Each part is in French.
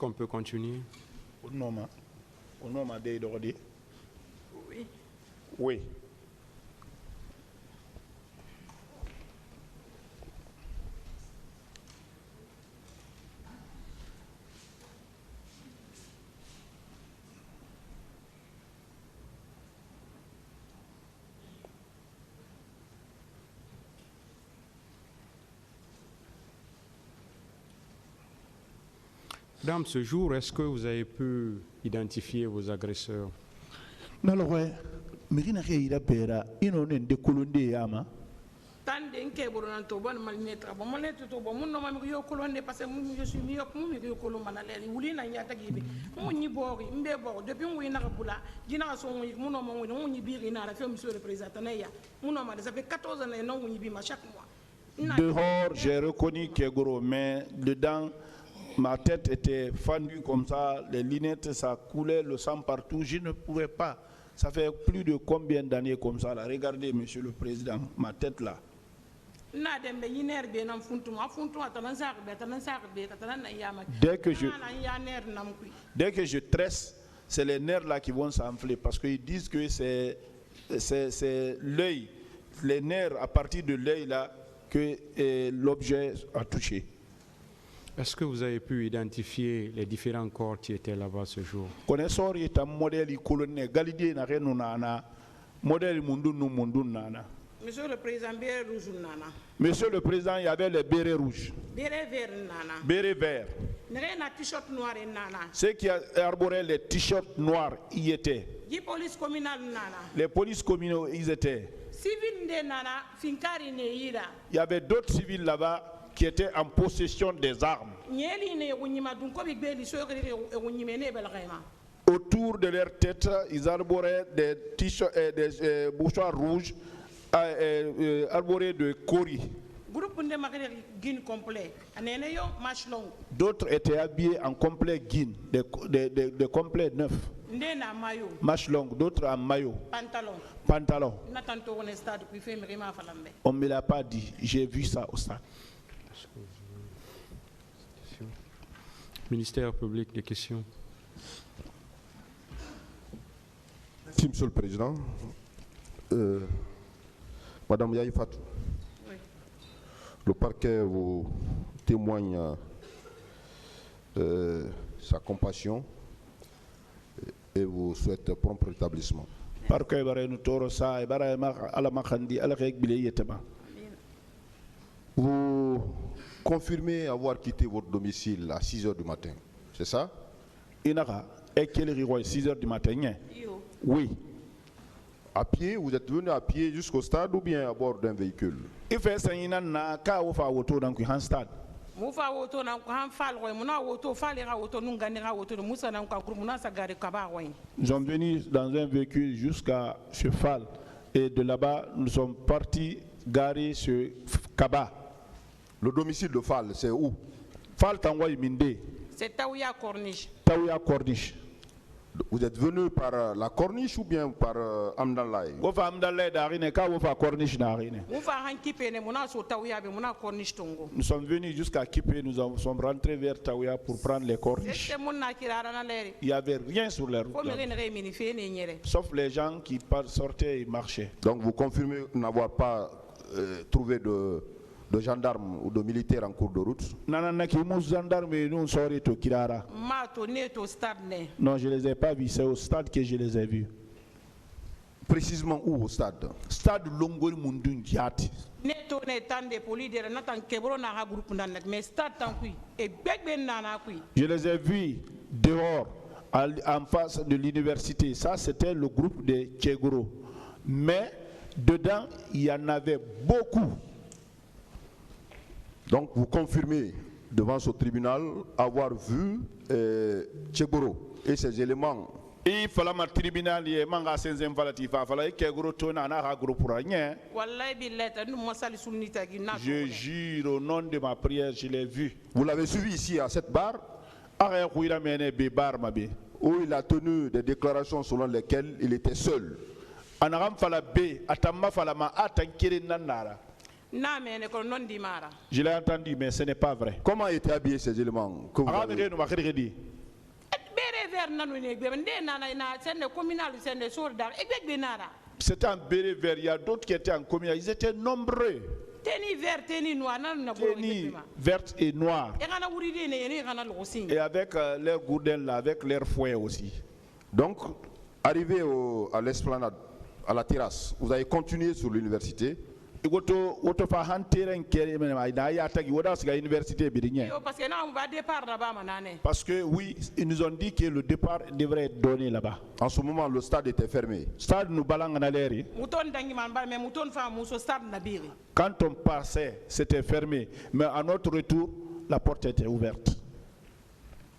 qu'on peut continuer? Non, ma oui. Oui. Dans ce jour, est-ce que vous avez pu identifier vos agresseurs? Nalwe, mirina ke ira pera, ino ne de kolonde yama. Tande nke boron to bon mal netra bon mal netra to bon mun no mam yo kolonde parce que mun je suis mi yok mun yo kolon manale wuli na nyata gibi mun ni bori mbe bor depuis mun na bula dina so mun no mun ni biri na la fait monsieur le président na ya mun no ma ça fait 14 ans non mun bi ma chaque mois. Dehors, j'ai reconnu Kegoro, mais dedans ma tête était fendue comme ça, les lunettes, ça coulait le sang partout. Je ne pouvais pas. Ça fait plus de combien d'années comme ça là. Regardez, monsieur le président, ma tête là. Dès que je tresse, c'est les nerfs là qui vont s'enfler parce qu'ils disent que c'est l'œil, les nerfs à partir de l'œil là que l'objet a touché. Est-ce que vous avez pu identifier les différents corps qui étaient là-bas ce jour? Monsieur le président, béret rouge nana. Monsieur le président, il y avait les bérets rouges. Béret vert nana. Bérets verts. T-shirt noir nana. Ceux qui arboraient les t-shirts noirs y étaient. Les polices communales nana. Les polices communaux ils étaient. Civil de nana, finkari ne ira. Il y avait d'autres civils là-bas qui étaient en possession des armes. Autour de leur tête, ils arboraient des t-shirts et des mouchoirs rouges arborés de cori. D'autres étaient habillés en complet guin, des complets neufs. Manches longues, d'autres en maillot. Pantalon. On ne me l'a pas dit, j'ai vu ça au stade. Ministère public, des questions. Merci, Monsieur le Président. Madame Yahi Fatou, oui. Le parquet vous témoigne sa compassion et vous souhaite prompt rétablissement. Vous confirmez avoir quitté votre domicile à 6 h du matin, c'est ça? 6 h du matin. Oui. À pied, vous êtes venu à pied jusqu'au stade ou bien à bord d'un véhicule? Nous sommes venus dans un véhicule jusqu'à ce Fall et de là-bas nous sommes partis garer ce Kaba. Le domicile de Fall, c'est où? Fall Tangoy Minde. C'est Taouya Corniche. Taouya Corniche. Vous êtes venu par la Corniche ou bien par Amdalaï? Nous sommes venus jusqu'à Kipé, nous sommes rentrés vers Taouya pour prendre les Corniches. Il n'y avait rien sur la route. Sauf les gens qui sortaient et marchaient. Donc vous confirmez n'avoir pas trouvé de gendarmes ou de militaires en cours de route? Non, je ne les ai pas vus, c'est au stade que je les ai vus. Précisément où au stade? Stade Longol Mundun Diati. Je les ai vus dehors, en face de l'université. Ça, c'était le groupe de Tchegoro. Mais dedans, il y en avait beaucoup. Donc vous confirmez devant ce tribunal avoir vu Tchegoro et ses éléments. Il fallait un tribunal et manga senzem falati fa fallait Tchegoro tona na ha groupe pour rien. Je jure au nom de ma prière, je l'ai vu. Vous l'avez suivi ici à cette barre où il a tenu des déclarations selon lesquelles il était seul. Je l'ai entendu, mais ce n'est pas vrai. Comment étaient habillés ces éléments que vous avez... ver nanu ne gbe nde nana na sende communal sende soldar e gbe nara. C'était en béret vert. Il y a d'autres qui étaient en communal. Ils étaient nombreux. Teni vert, teni noir, nanu na bolo Tennis gbe. verte et noire. E kana wuri de ne yene kana lo sing. Et avec leurs gourdins là, avec leurs fouets aussi. Donc, arrivé à l'esplanade, à la terrasse, vous avez continué sur l'université. Woto fa hantere nkere mena ida ya tagi woda siga université birinye. Yo parce que na on va départ là-bas manane. Parce que oui, ils nous ont dit que le départ devrait être donné là-bas. En ce moment, le stade était fermé. Stade nous balangana leri. Mouton dangi man ba mais mouton fa muso stade na biri. Quand on passait, c'était fermé, mais à notre retour, la porte était ouverte.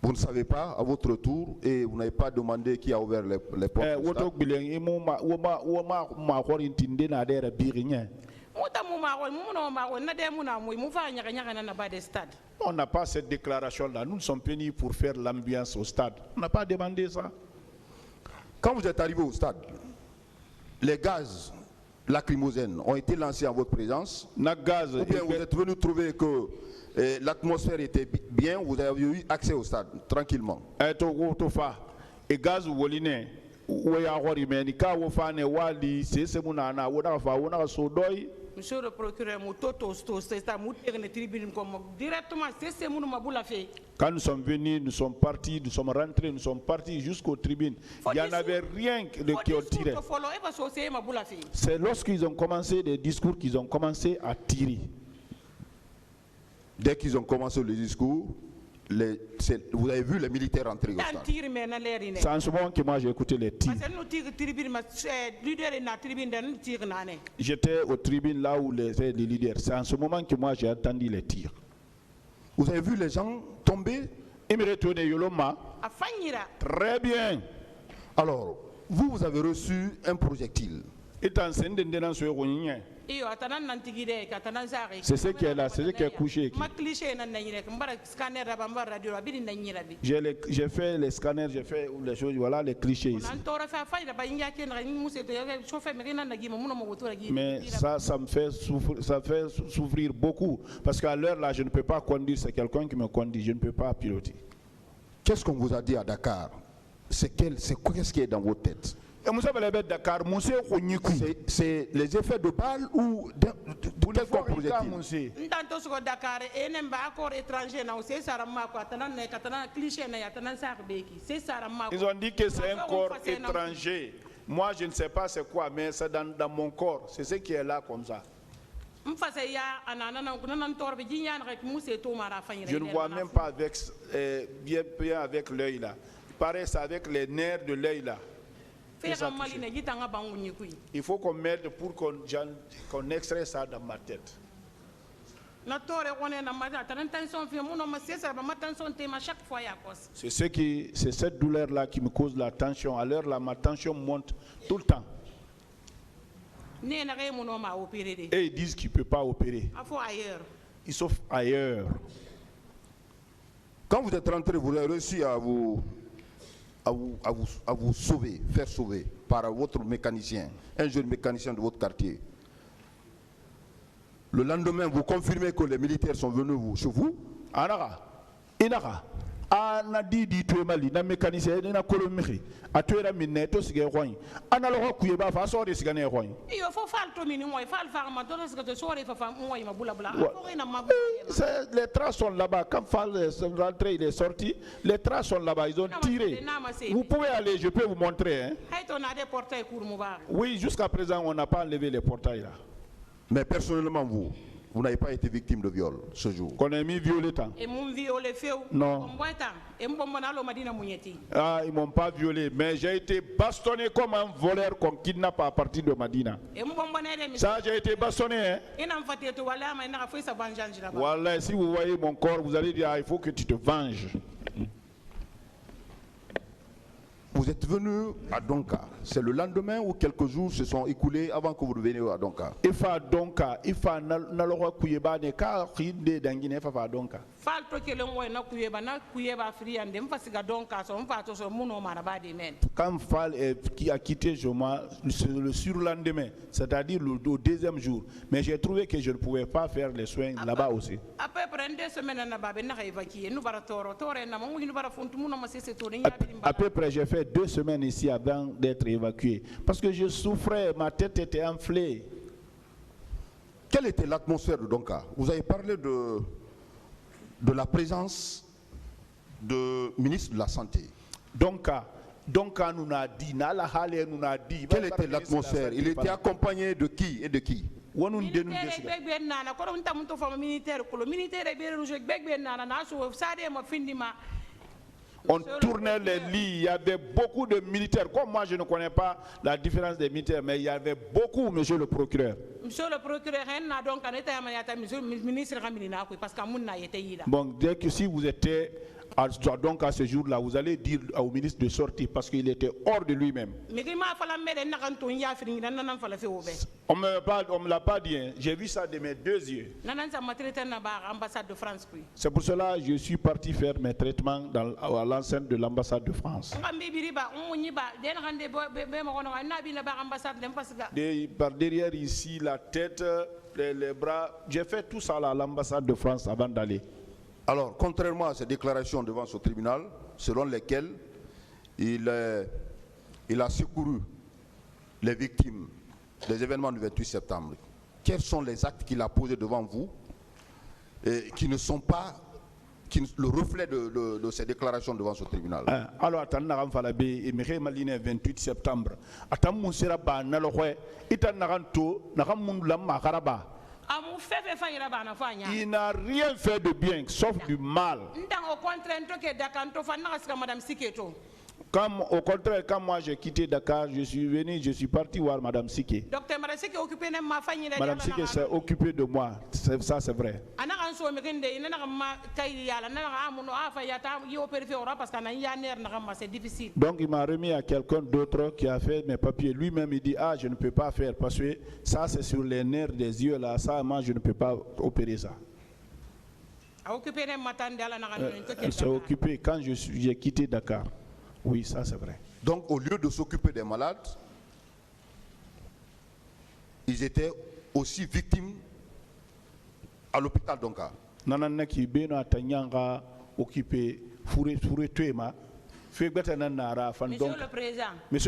Vous ne savez pas à votre retour et vous n'avez pas demandé qui a ouvert les portes. du Woto stade. bilen imuma woma horintinde na dera birinye. Mouta mou ma no ma na de mou na mou mou fa nyaka na ba de stade. On n'a pas cette déclaration-là. Nous sommes venus pour faire l'ambiance au stade. On n'a pas demandé ça. Quand vous êtes arrivé au stade, les gaz lacrymogènes ont été lancés en votre présence. Na gaz. Ou bien vous êtes venu trouver que l'atmosphère était bien, vous avez eu accès au stade tranquillement. Woto fa. Et gaz woline. Oya hori meni ka wo fa ne wali sese munana woda fa wona sodoi. Monsieur le procureur Moutoto c'est ça mouter ne tribune comme directement c'est mon maboula fait. Quand nous sommes venus, nous sommes partis, nous sommes rentrés, nous sommes partis jusqu'aux tribunes. Il n'y en avait rien qui ont tiré. C'est lorsqu'ils ont commencé des discours qu'ils ont commencé à tirer. Dès qu'ils ont commencé le discours, vous avez vu les militaires entrer au stade. C'est en ce moment que moi j'ai écouté les tirs. J'étais aux tribunes là où les leaders. C'est en ce moment que moi j'ai entendu les tirs. Vous avez vu les gens tomber? Très bien. Alors, vous avez reçu un projectile. C'est ce qui est là, c'est ce qui est couché. J'ai fait les scanners, j'ai fait les choses, voilà les clichés ici. Mais ça me fait souffrir beaucoup. Parce qu'à l'heure là, je ne peux pas conduire, c'est quelqu'un qui me conduit, je ne peux pas piloter. Qu'est-ce qu'on vous a dit à Dakar? Qu'est-ce qui est dans votre tête? C'est les effets de balle ou de quel projectile? Ils ont dit que c'est un corps étranger. Moi, je ne sais pas c'est quoi, mais c'est dans mon corps. C'est ce qui est là comme ça. Je ne vois même pas avec, bien avec l'œil là. Il paraît c'est avec les nerfs de l'œil là. Il faut qu'on m'aide pour qu'on extrait ça dans ma tête. C'est cette douleur là qui me cause la tension. À l'heure là, ma tension monte tout le temps. Et ils disent qu'ils ne peuvent pas opérer. Ils sauf ailleurs. Quand vous êtes rentré, vous avez réussi à vous sauver, faire sauver par votre mécanicien, un jeune mécanicien de votre quartier. Le lendemain, vous confirmez que les militaires sont venus chez vous. Ana di tué mali na mécanicien na kolomiri atuera mineto sige roin ana lo kuye ba fa so de sige ne roin iyo fo fal to mini moy fal fa ma to ce que so re fa moy ma bula bula les traces sont là-bas quand Fall est rentré il est sorti les traces sont là-bas ils ont tiré vous pouvez aller je peux vous montrer hein. Oui, jusqu'à présent on n'a pas enlevé les portails là. Mais personnellement vous n'avez pas été victime de viol ce jour. Qu'on ait mis violé tant. Non. Ah, ils m'ont pas violé, mais j'ai été bastonné comme un voleur qu'on kidnappe à partir de Madina. Ça, j'ai été bastonné. Hein? Voilà, si vous voyez mon corps, vous allez dire, ah, il faut que tu te venges. Vous êtes venu à Donka. C'est le lendemain ou quelques jours se sont écoulés avant que vous veniez à Donka. Quand Fall qui a quitté Joma le surlendemain, c'est-à-dire le deuxième jour, mais j'ai trouvé que je ne pouvais pas faire les soins là-bas aussi. À peu près, j'ai fait 2 semaines ici avant d'être évacué. Parce que je souffrais, ma tête était enflée. Quelle était l'atmosphère de Donka? Vous avez parlé de la présence du ministre de la Santé. Donka nous a dit, quelle était l'atmosphère? Il était accompagné de qui et de qui? On tournait les lits, il y avait beaucoup de militaires. Comme moi, je ne connais pas la différence des militaires, mais il y avait beaucoup, monsieur le procureur. Monsieur le procureur, Bon, dès que si vous étiez donc à ce jour-là, vous allez dire au ministre de sortir parce qu'il était hors de lui-même. On me l'a pas dit, hein. J'ai vu ça de mes 2 yeux. C'est pour cela que je suis parti faire mes traitements à l'enceinte de l'ambassade de France. Par derrière ici, la tête, les bras, j'ai fait tout ça à l'ambassade de France avant d'aller. Alors, contrairement à ces déclarations devant ce tribunal, selon lesquelles il a secouru les victimes des événements du 28 septembre, quels sont les actes qu'il a posés devant vous et qui ne sont pas le reflet de ces déclarations devant ce tribunal? Alors, attendez, 28 septembre. Il n'a rien fait de bien, sauf du mal. Comme au contraire, quand moi j'ai quitté Dakar, je suis parti voir Madame Sike. Madame Sike s'est occupée de moi, ça c'est vrai. Donc il m'a remis à quelqu'un d'autre qui a fait mes papiers. Lui-même il dit, je ne peux pas faire parce que ça c'est sur les nerfs des yeux là, ça moi je ne peux pas opérer ça. Elle s'est occupée quand j'ai quitté Dakar. Oui, ça c'est vrai. Donc au lieu de s'occuper des malades, ils étaient aussi victimes à l'hôpital Donka. Monsieur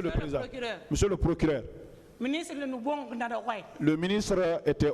le Président, Monsieur le Procureur, le ministre était